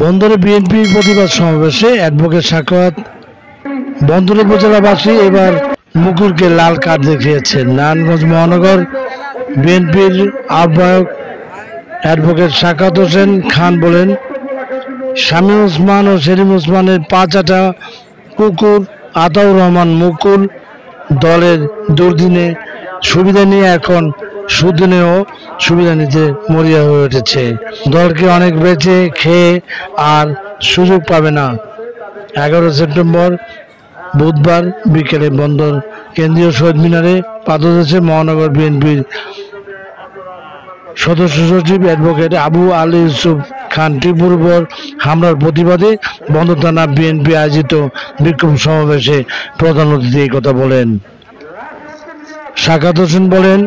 বন্দরে বিএনপি প্রতিবাদ সমাবেশে অ্যাডভোকেট সাখাওয়াত। বন্দর উপজেলাবাসী এবার মুকুলকে লাল কার্ড দেখিয়েছেন। নারায়ণগঞ্জ মহানগর বিএনপির আহ্বায়ক অ্যাডভোকেট সাখাওয়াত হোসেন খান বলেন, শামীম ওসমান ও সেলিম ওসমানের 5 আটা কুকুর আতাউর রহমান মুকুল দলের দুর্দিনে সুবিধা নিয়ে এখন সুদিনেও সুবিধা নিতে মরিয়া হয়ে উঠেছে। দলকে অনেক বেঁচে খেয়ে আর সুযোগ পাবে না। 11 সেপ্টেম্বর বুধবার বিকেলে বন্দর কেন্দ্রীয় শহীদ মিনারে পাদদেশে মহানগর বিএনপির সদস্য সচিব অ্যাডভোকেট আবু আলী ইউসুফ খান টিপুর উপর হামলার প্রতিবাদে বন্দর থানা বিএনপি আয়োজিত বিক্ষোভ সমাবেশে প্রধান অতিথি এই কথা বলেন। সাখাওয়াত হোসেন বলেন,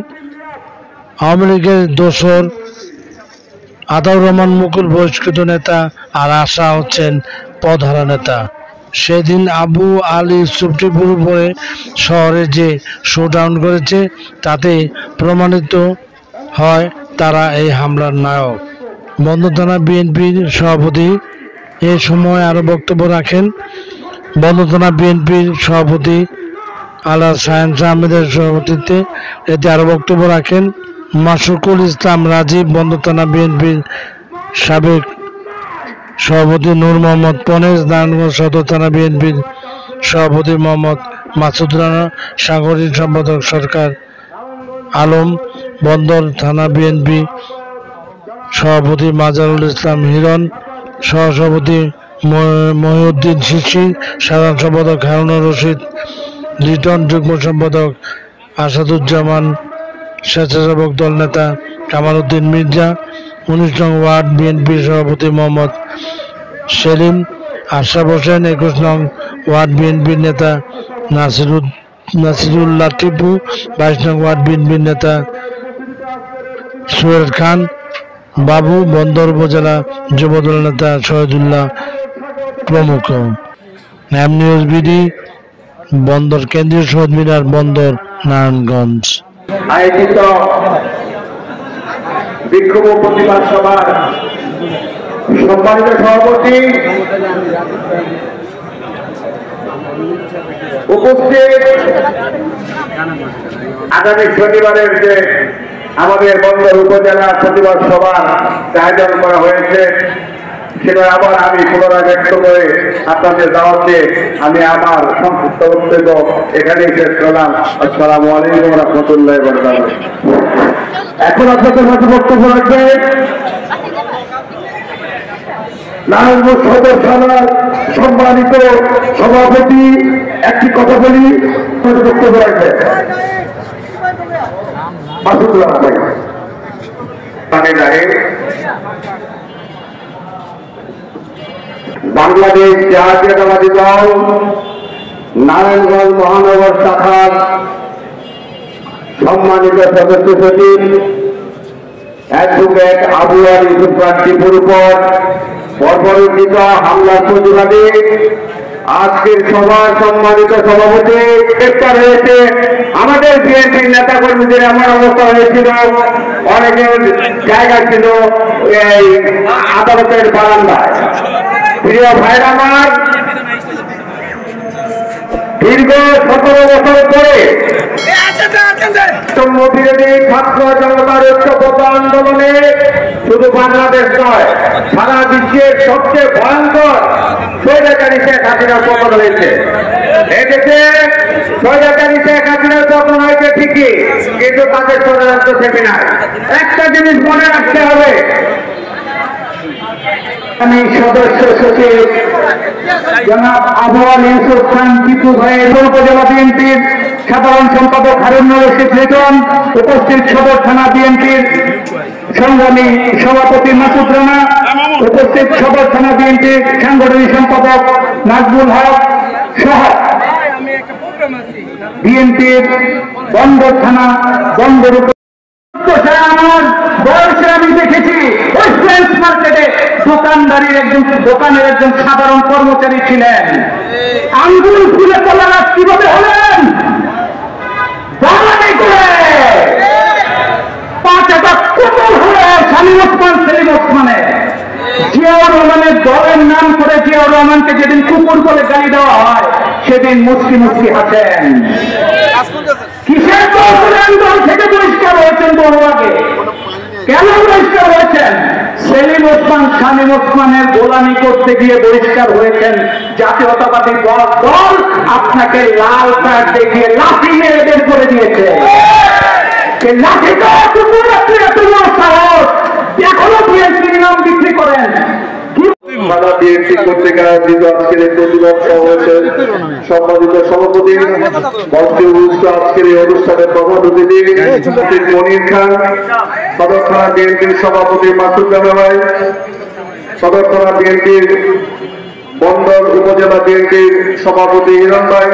আওয়ামী লীগের দোসর আতাউর রহমান মুকুল বহিষ্কৃত নেতা আর আশা হচ্ছেন পদহারা নেতা। সেদিন আবু আলী ইউসুফ টিপুর উপরে শহরে যে শোডাউন করেছে তাতে প্রমাণিত হয় তারা এই হামলার নায়ক। বন্দর থানা বিএনপির সভাপতি এ সময় আরও বক্তব্য রাখেন। বন্দর থানা বিএনপির সভাপতি আলা সায়েন্স আহমেদের সভাপতিত্বে এতে আরও বক্তব্য রাখেন মাশরুকুল ইসলাম রাজীব, বন্দর থানা বিএনপির সাবেক সভাপতি নূর মোহাম্মদ পনেজ, নারায়ণগঞ্জ সদর থানা বিএনপির সভাপতি মোহাম্মদ মাসুদ রানা, সাংগঠনিক সম্পাদক সরকার আলম, বন্দর থানা বিএনপি সভাপতি মাজারুল ইসলাম হিরণ, সহসভাপতি মহিউদ্দিন শিশির, সাধারণ সম্পাদক হারুনুর রশিদ লিটন, যুগ্ম সম্পাদক আসাদুজ্জামান, স্বেচ্ছাসেবক দল নেতা কামাল উদ্দিন মির্জা, 19 নং ওয়ার্ড বিএনপির সভাপতি মোহাম্মদ সেলিম, আশরাফ হোসেন, 21 নং ওয়ার্ড বিএনপির নেতা নাসিরুল্লাহ টিপু, 22 নং ওয়ার্ড বিএনপির নেতা সোহেল খান বাবু, বন্দর উপজেলা যুবদল নেতা শহীদুল্লাহ প্রমুখ। এম নিউজ বিডি, বন্দর কেন্দ্রীয় শহীদ মিনার, বন্দর, নারায়ণগঞ্জ। আয়োজিত বিক্ষোভ প্রতিবাদ সভার সম্মানিত সভাপতি, উপস্থিত আগামী শনিবারের যে আমাদের বন্দর উপজেলা প্রতিবাদ সভার আয়োজন করা হয়েছে সেটা আবার আমি পুনরায় ব্যক্ত করে আপনাদের দাওয়াতে আমি আমার সংক্ষিপ্ত বক্তব্য এখানেই শেষ করলাম। আসসালামু আলাইকুম রহমতুল্লাহ। এখন আপনাদের মাঝে বক্তব্য রাখবেন নারায়ণগঞ্জ সদর থানার সম্মানিত সভাপতি। একটি কথা বলি, বক্তব্য রাখবেন মাসুদুল্লাহ ভাই। বাংলাদেশ জাতীয়তাবাদী দল নারায়ণগঞ্জ মহানগর শাখার সম্মানিত সদস্য সচিব অ্যাডভোকেট আবু আলী ইউসুফ খান টিপুর উপর বর্বরোচিত হামলার প্রতিবাদে আজকের সভার সম্মানিত সভাপতি গ্রেপ্তার হয়েছে। আমাদের বিএনপির নেতা কর্মীদের এমন অবস্থা হয়েছিল, অনেকের জায়গা ছিল এই আদালতের বারান্দায়। প্রিয় ভাইরা আমার, দীর্ঘ 17 বছর পরে বিরোধী ছাত্র জনতার ঐক্যবদ্ধ আন্দোলনে শুধু বাংলাদেশ নয় সারা বিশ্বের সবচেয়ে ভয়ঙ্কর স্বৈরাচারী শেখ হাসিনার পতন হয়েছে। এদেশে স্বৈরাচারী শেখ হাসিনার পতন হয়েছে ঠিকই, কিন্তু তাদের ষড়যন্ত্র থেমে নাই। একটা জিনিস মনে রাখতে হবে, আমি সদস্য সচিব জনাব আবু আলী ইউসুফ খান টিপু ভাইয়ের উপজেলা বিএনপির সাধারণ সম্পাদক হারুনুর রশিদ লিটন, উপস্থিত সদর থানা বিএনপির সংগ্রামী সভাপতি মাসুদ রানা, উপস্থিত সদর থানা বিএনপির সাংগঠনিক সম্পাদক নাজমুল হক সহ বিএনপির বন্দর থানা বন্দর আমার বয়সে আমি দেখেছি ওয়েস্টল্যান্ড মার্কেটে দোকানের একজন সাধারণ কর্মচারী ছিলেন। আঙ্গুল ফুলে তোলারা কিভাবে হলেন? বাঙালি করে 5 আটা কুকুর হলে শামীম ওসমান সেলিম ওসমানের জিয়াউর রহমানের দলের নাম করে জিয়াউর রহমানকে যেদিন কুকুর বলে গালি দেওয়া হয় সেদিন মুস্কি মুস্কি হাসেন। কিসের দল থেকে বহিষ্কার হয়েছেন বহু আগে? কেন বহিষ্কার হয়েছেন? সেলিম ওসমান শামীম ওসমানের গোলামি করতে গিয়ে বহিষ্কার হয়েছেন। জাতীয়তাবাদী দল আপনাকে লাল কার্ড দেখিয়ে লাঠি মেরে বের করে দিয়েছে। লাঠিটা কুকুর আপনি এত বড় সাহস, এখনো বিএনপির নাম বিক্রি করেন। বিএনপি কর্তৃক আয়োজিত আজকের এই প্রতিবাদ সমাবেশের সম্মানিত সভাপতি, মঞ্চে উপস্থিত আজকের এই অনুষ্ঠানের প্রধান অতিথি মনির খান, সদর থানা বিএনপির সভাপতি মাসুদ রানা ভাই, সদর থানা বিএনপির বন্দর উপজেলা বিএনপির সভাপতি হিরণ ভাই,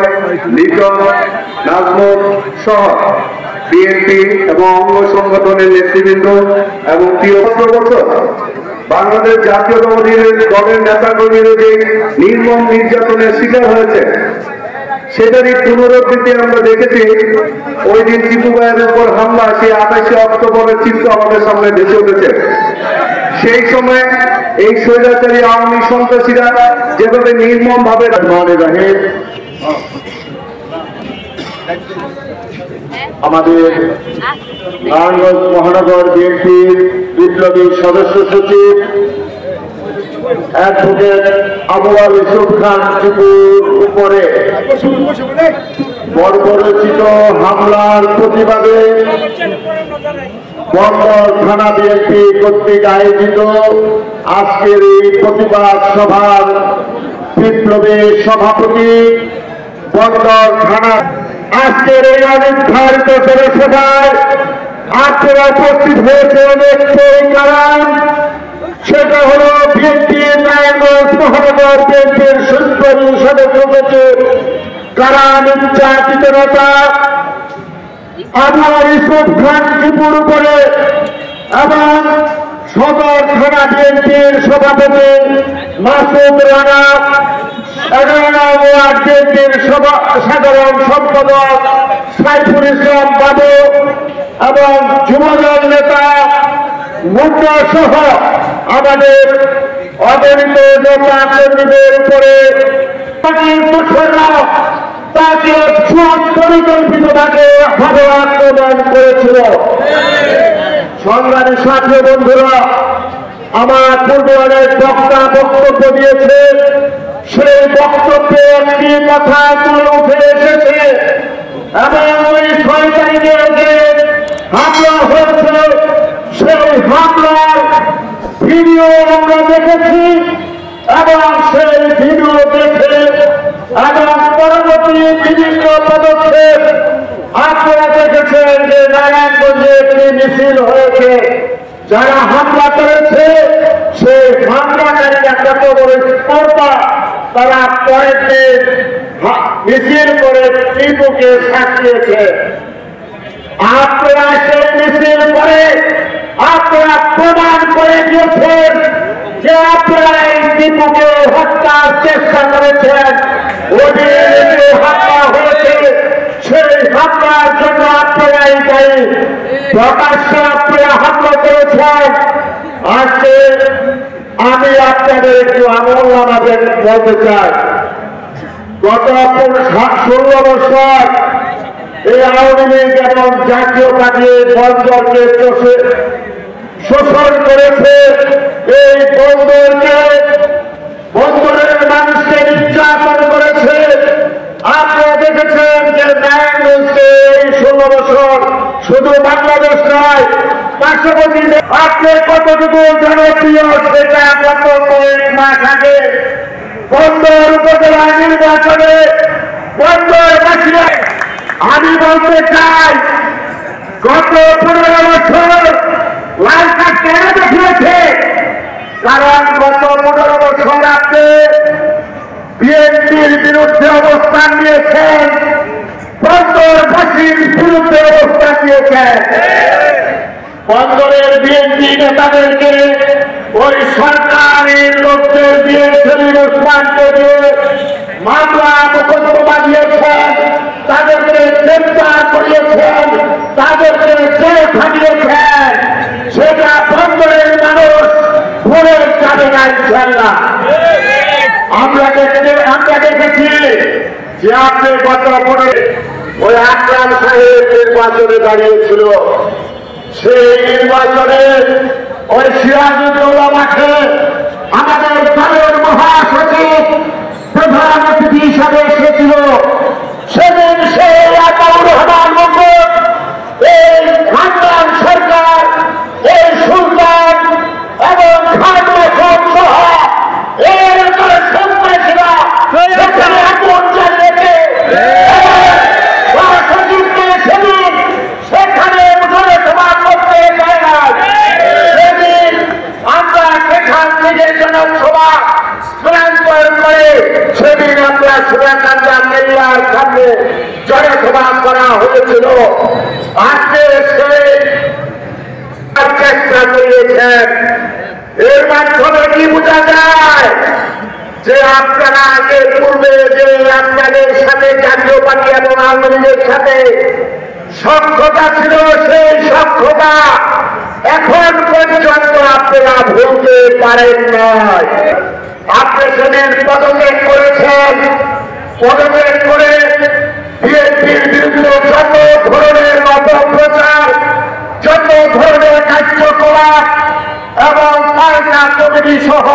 লিটন, নাজমুল সহ বিএনপি এবং অঙ্গ সংগঠনের নেতৃবৃন্দ এবং প্রিয় বছর বাংলাদেশ জাতীয়তাবাদী দলের নেতা কর্মীরা যে নির্মম নির্যাতনের শিকার হয়েছে সেটারই পুনরাবৃত্তি আমরা দেখেছি। ওই দিন টিপু ভাইয়ের উপর হামলা, সেই 28শে অক্টোবরের চিত্র আমাদের সামনে ভেসে উঠেছে। সেই সময় এই স্বৈরাচারী আওয়ামী সন্ত্রাসীরা যেভাবে নির্মম ভাবে আমাদের নারায়ণগঞ্জ মহানগর বিএনপির বিপ্লবী সদস্য সচিব অ্যাডভোকেট আবু আল ইউসুফ খান টিপুর উপরে বর্বরচিত হামলার প্রতিবাদে বন্দর থানা বিএনপি কর্তৃক আয়োজিত আজকের এই প্রতিবাদ সভার বিপ্লবী সভাপতি বন্দর থানা আজকের এই অনির্ধারিত জনসভায় আপনারা উপস্থিত হয়েছেন একটাই কারণ, সেটা হল বিএনপি নারায়ণগঞ্জ মহানগর বিএনপির সুন্দরী সদস্য সচিব কারা নির্যাতিত নেতা আবু আল ইউসুফ খান টিপুর উপরে এবং সদর থানা বিএনপির সভাপতি মাসুদ রানা, 11 নং ওয়ার্ড বিএনপির সাধারণ সম্পাদক সাইফুল ইসলাম বাবু এবং যুবদল নেতা মুন্না সহ আমাদের অগণিত নেতা কর্মীদের উপরে তাকে পরিকল্পিতভাবে আক্রমণ করেছিল। সংগ্রামী সাথী বন্ধুরা, আমার পূর্বে অনেক বক্তা বক্তব্য দিয়েছে, সেই বক্তব্যে একটি কথা তুলে উঠে এসেছে এবং ওই 6 তারিখে যে হামলা হয়েছে সেই হামলার ভিডিও আমরা দেখেছি এবং সেই ভিডিও দেখে এবং পরবর্তী বিভিন্ন পদক্ষেপ আপনারা দেখেছেন যে নারায়ণগঞ্জে একটি মিছিল হয়েছে। যারা হামলা করেছে সেই হামলাকারীরা কত বড় স্পর্ধা, তারা পরের দিন মিছিল করে টিপুকে সাজিয়েছে। আপনারা সেই মিছিল করে আপনারা প্রমাণ করে দিয়েছেন যে আপনারা এই টিপুকে হত্যার চেষ্টা করেছেন। ওদের হামলা হয়েছে, সেই হামলার জন্য আপনারাই দায়ী। প্রকাশ্যে আপনারা হামলা করেছেন। আজকে আমি আপনাদের একটু আমল আমাদের বলতে চাই, গত 16 বছর এই আওয়ামী লীগ এবং জাতীয় পার্টি বন্দরকে শোষণ করেছে। এই বন্দরের মানুষকে নির্যাতন করেছে। আপনারা দেখেছেন যে নারায়ণগঞ্জকে এই 16 বছর শুধু বাংলাদেশ নয়, পার্শ্ববর্তী আপনি কতটুকু জনপ্রিয় সেটা গত কয়েক মাস আগে বন্দর উপজেলা নির্বাচনে বন্দরবাসীরা, আমি বলতে চাই গত 15 বছর লাল কার্ড কেন দেখিয়েছে? কারণ গত 15 বছর আপনি বিএনপির বিরুদ্ধে অবস্থান নিয়েছেন, বন্দরবাসীর বিরুদ্ধে অবস্থান নিয়েছেন। বন্দরের বিএনপি নেতাদেরকে ওই সরকারের লোকদের দিয়ে সেলিম ওসমানকে দিয়ে মামলা মোকদ্দমা দিয়েছেন, তাদেরকে গ্রেফতার করিয়েছেন, তাদেরকে জেলে খাটিয়েছেন। সেটা বন্দরের মানুষ ভুলে যাবে না দেখেছি যে আপনি গত ওই আকরাম সাহেব নির্বাচনে দাঁড়িয়েছিল, সেই নির্বাচনে ওই সিরাজউদ্দৌলা মাঠে আমাদের দলের মহাসচিব প্রধান অতিথি হিসাবে এসেছিল। সেদিন সেই আতাউর রহমান মন্ডল, এই খানদান সরকার, এই সুলতান এবং খান মাসুদ সহ এর সন্ত্রাসীরা সেখানে আগুন জ্বালিয়েছে। মহাসচিবকে সেদিন সেখানে জনসভা করতে দেয় না। সেদিন আমরা সেখান থেকে জনসভা স্থানান্তর করে সেদিন আমরা সুরাকান্দা কেল্লার সামনে জনসভা করা হয়েছিল। আজকে সেই চেষ্টা করিয়েছেন। এর মাধ্যমে কি বোঝা যায় যে আপনারা আগে পূর্বে যে আপনাদের সাথে জাতীয় পার্টি এবং আওয়ামী লীগের সাথে সখ্যতা ছিল, সেই সখ্যতা এখন পর্যন্ত আপনারা ভুলতে পারেন নাই। আপনি সেদিন পদত্যাগ করেছেন, পদত্যাগ করে বিএনপির বিরুদ্ধে যত ধরনের অপপ্রচার, যত ধরনের কার্যকলাপ এবং পাল্টা কমিটি সহ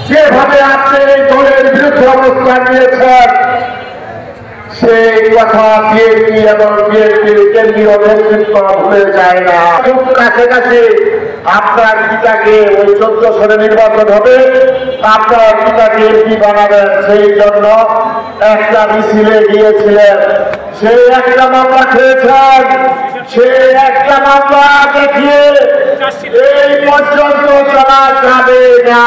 যেভাবে আপনি এই দলের বিরুদ্ধে অবস্থান নিয়েছেন, সেই কথা বিএনপি এবং বিএনপির কেন্দ্রীয় নেতৃত্ব ভুলে যায় না। খুব কাছাকাছি আপনার পিতাকে ওই 14 সালে নির্বাচন হবে, আপনার পিতাকে এমপি বানাবেন, সেই জন্য একটা মিছিলে গিয়েছিলেন। সেই একটা মামলা খেয়েছেন, সেই একটা মামলা দেখিয়ে এই পর্যন্ত চলা যাবে না।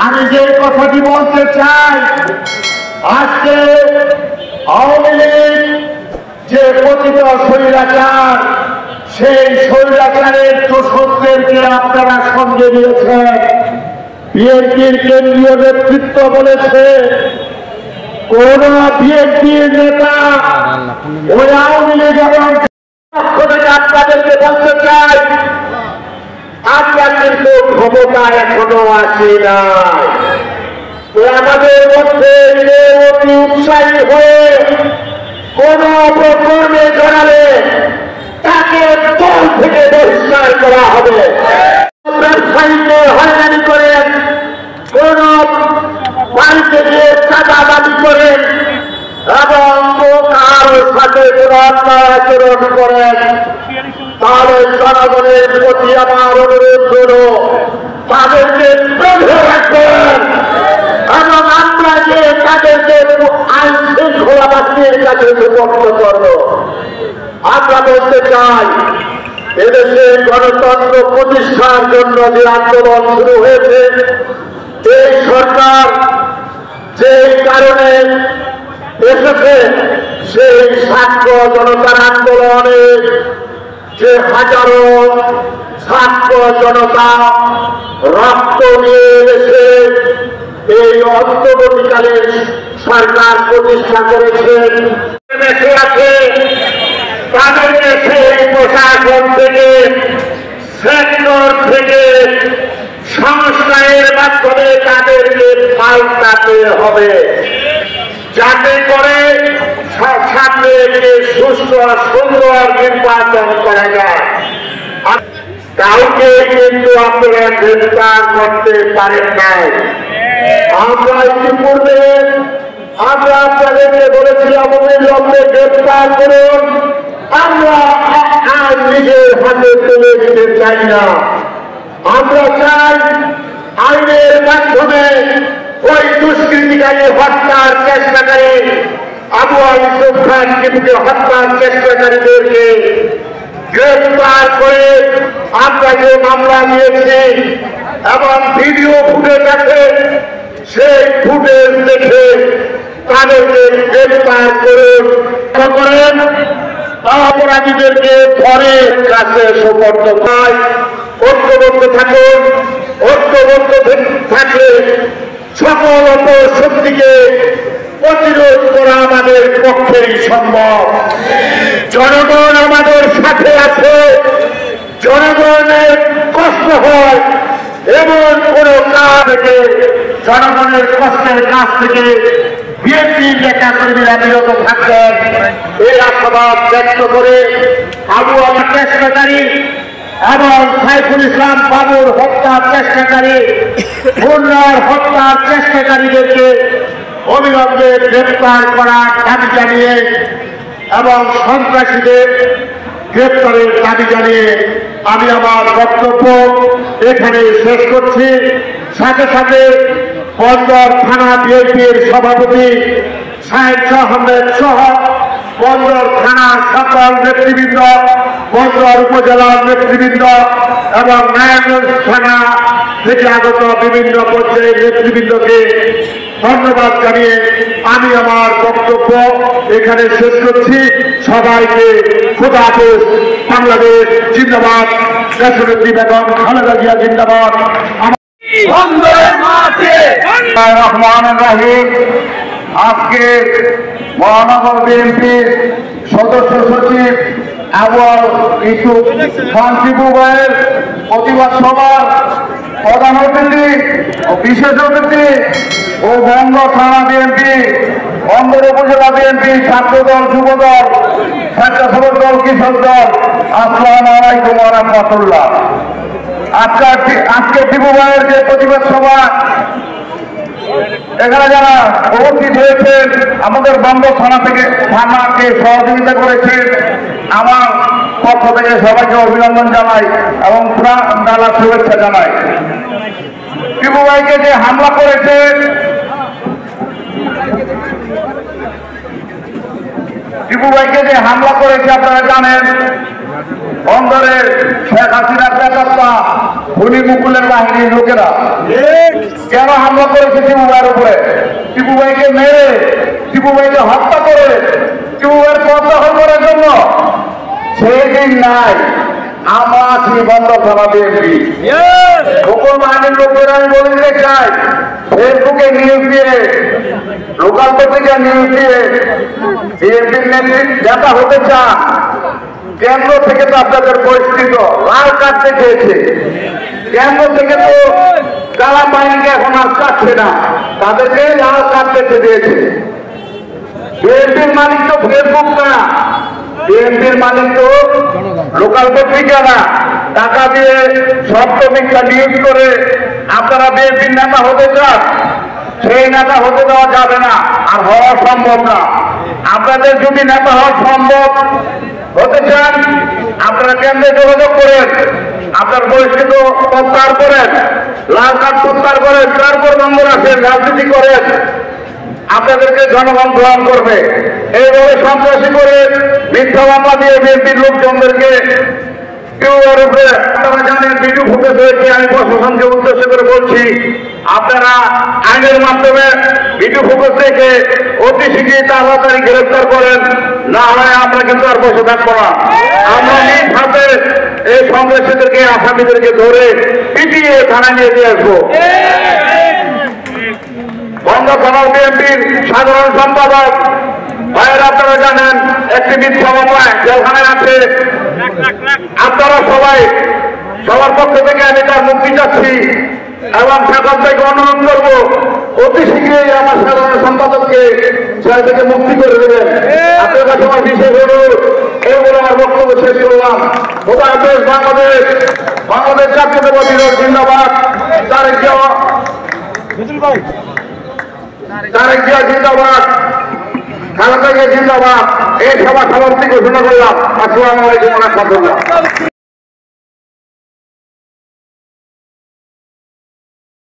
আমি যে কথাটি বলতে চাই, আজকে আওয়ামী লীগ যে পতিত স্বৈরাচার, সেই স্বৈরাচারের দোষকদেরকে আপনারা সঙ্গে নিয়েছেন। বিএনপির কেন্দ্রীয় নেতৃত্ব বলেছে কোন বিএনপির নেতা ওই আওয়ামী লীগ এবং আপনাদেরকে বলতে চাই, আপনার কিন্তু ক্ষমতা এখনো আসে নাই। আমাদের মধ্যে অতি উৎসাহী হয়ে কোন অপকর্মে জড়ালে তাকে দল থেকে বহিষ্কার করা হবে। ব্যবসায়ীকে হয়রানি করেন, কোন বাড়িতে গিয়ে চাঁদা দাবি করেন এবং কারোর সাথে কোন অন্যায় আচরণ করেন, তাহলে জনগণের প্রতি আমার অনুরোধ হল তাদেরকে বেঁধে রাখবেন এবং আমরা যে তাদেরকে আইন শৃঙ্খলা বাহিনীর কাছে সুপর্দ করব। আমরা বলতে চাই, এদেশে গণতন্ত্র প্রতিষ্ঠার জন্য যে আন্দোলন শুরু হয়েছে, এই সরকার যে কারণে এসেছে, সেই ছাত্র জনতার আন্দোলনে যে হাজারো ছাত্র জনতা রক্ত নিয়ে এসে এই অন্তর্বর্তীকালীন সরকার প্রতিষ্ঠা করেছেন, দেশে আছে তাদেরকে সেই প্রশাসন থেকে, সেক্টর থেকে সংস্কারের মাধ্যমে তাদেরকে পাল্টাতে হবে, যাতে করে সামনে একটি সুস্থ সুন্দর নির্বাচন করা যায়। কাউকে কিন্তু আপনারা গ্রেফতার করতে পারেন নাই। আমরা ইতিপূর্বে আপনাদেরকে বলেছিলাম অবিলম্বে গ্রেফতার করুন। আমরা আইন নিজের হাতে তুলে দিতে চাই না। আমরা চাই আইনের মাধ্যমে ওই দুষ্কৃতিকারী হত্যার চেষ্টাকারী আবু ইউসুফ খান টিপুকে হত্যার চেষ্টাকারীদেরকে গ্রেফতার করে আমরা যে মামলা নিয়েছি এবং ভিডিও ফুটেজ আছে, সেই ফুটেজ দেখে তাদেরকে গ্রেফতার করেন, অপরাধীদেরকে পরে কাছে সুপর্দ পায়। ঐক্যবদ্ধ থাকুন, ঐক্যবদ্ধ থাকলে সকল অপশক্তিকে প্রতিরোধ করা আমাদের পক্ষেই সম্ভব। জনগণ আমাদের সাথে আছে, জনগণের কষ্ট হয় এমন কোন কাজ থেকে জনগণের কষ্টের কাছ থেকে বিএনপি নেতা কর্মীরা বিরত থাকবেন এই আশাবাদ ব্যক্ত করে আবু আলীর চেষ্টাকারী এবং সাইফুল ইসলাম বাবুর হত্যার চেষ্টাকারী, মুন্নার হত্যার চেষ্টাকারীদেরকে অবিলম্বে গ্রেপ্তার করার দাবি জানিয়ে এবং সন্ত্রাসীদের গ্রেপ্তারের দাবি জানিয়ে আমি আমার বক্তব্য এখানে শেষ করছি। সাথে সাথে বন্দর থানা বিএনপির সভাপতি সাহেব আহমেদ সহ বন্দর থানার সকল নেতৃবৃন্দ, বন্দর উপজেলার নেতৃবৃন্দ এবং নারায়ণগঞ্জ থানা থেকে আগত বিভিন্ন পর্যায়ের নেতৃবৃন্দকে ধন্যবাদ জানিয়ে আমি আমার বক্তব্য এখানে শেষ করছি। সবাইকে খোদা হাফেজ। বাংলাদেশ জিন্দাবাদ। দেশনেত্রী বেগম খালেদা জিয়া জিন্দাবাদ। রহমানুর রহিম। আজকে মহানগর বিএনপির সদস্য সচিব আবু ইউসুফ খান টিপু ভাইয়ের প্রতিবাদ সভার প্রধান অতিথি ও বিশেষ অতিথি ও বন্দর থানা বিএনপি, বন্দর উপজেলা বিএনপি, ছাত্রদল, যুবদল, স্বেচ্ছাসেবক দল, কৃষক দল, আসসালামু আলাইকুম ওয়া রাহমাতুল্লাহ। আজকে টিপু ভাইয়ের যে প্রতিবাদ সভা, এখানে যারা উপস্থিত হয়েছেন আমাদের বন্দর থানা থেকে থানাকে সহযোগিতা করেছেন, আমার পক্ষ থেকে সবাইকে অভিনন্দন জানাই এবং ডালা শুভেচ্ছা জানাই। টিপু ভাইকে যে হামলা করেছেন, টিপু ভাইকে যে হামলা করেছে আপনারা জানেন, বন্দরের শেখ হাসিনার প্রেতাত্মা খুনি মুকুলের বাহিনীর লোকেরা কেন হামলা করেছে টিপু ভাইয়ের উপরে? টিপু ভাইকে মেরে, টিপু ভাইকে হত্যা করে, টিপু ভাইয়ের প্রত্যাহার করার জন্য সেই দিন নাই। আমরা আছি বন্দর থানা বিএনপি, সকল বাহিনীর লোকেরা আমি বলে দিতে চাই, ফেসবুকে নিউজ দিয়ে, লোকাল পত্রিকা নিউজ দিয়ে বিএনপির নেতা হতে চান। কেন্দ্র থেকে তো আপনাদের পরিস্থিত লাল কার্ড দেখিয়েছে, কেন্দ্র থেকে তো যারা বাহিনীকে এখন আর চাচ্ছে না, তাদেরকে লাল কার্ড দেখে দিয়েছে। বিএনপির মালিক তো ফেসবুক না, বিএনপির মালিক তো লোকাল পত্রিকা না। টাকা দিয়ে সত্য মিথ্যা নিউজ করে আপনারা বিএনপির নেতা হতে চান, সেই নেতা হতে দেওয়া যাবে না, আর হওয়া সম্ভব না। আপনাদের যদি নেতা হওয়া সম্ভব হতে চান, আপনারা কেন্দ্রে যোগাযোগ করেন, আপনার বহিষ্কৃত প্রত্যাহার করেন, লাল কার্ড প্রত্যাহার করেন, তারপর নম্বর আসেন, রাজনীতি করেন, আপনাদেরকে জনগণ গ্রহণ করবে। এইভাবে সন্ত্রাসী করে মিথ্যা মামলা দিয়ে বিএনপির লোকজনদেরকে আপনারা জানেন ভিডিও ফুটেজ হয়েছে। আমি প্রশাসনকে উদ্দেশ্য করে বলছি, আপনারা আইনের মাধ্যমে ভিডিও ফুটেজ দেখে অতি শীঘ্রই তাড়াতাড়ি গ্রেফতার করেন, না হয় আমরা কিন্তু আর বসে থাকবো না। আমরা নিজ হাতে এই সন্ত্রাসীদেরকে, আসামিদেরকে ধরে পিটিয়ে থানায় নিয়ে দিয়ে আসবো। বন্দর থানা বিএনপির সাধারণ সম্পাদক ভাইয়ের আপনারা জানেন একটি মিথ্যা মামলায় জেলখানায় আছে। আপনারা সবাই, সবার পক্ষ থেকে আমি তার মুক্তি চাচ্ছি এবং সরকার থেকে অনুরোধ করবো অতি শীঘ্রই আমার সাধারণ সম্পাদককে জেল থেকে মুক্তি করে দেবেন। আপনার কাছে আমার বিশেষ অনুরোধ। এই বলে আমার বক্তব্য শেষ করলাম। খোদা হাফেজ। বাংলাদেশ, বাংলাদেশ জাতীয়তাবাদী দল জিন্দাবাদ। তারেক জিয়া জিন্দাবাদ, খালেদা জিয়া জিন্দাবাদ। এই সভা সমাপ্তি ঘোষণা করলাম। আসসালামু আলাইকুম ওয়া রাহমাতুল্লাহ।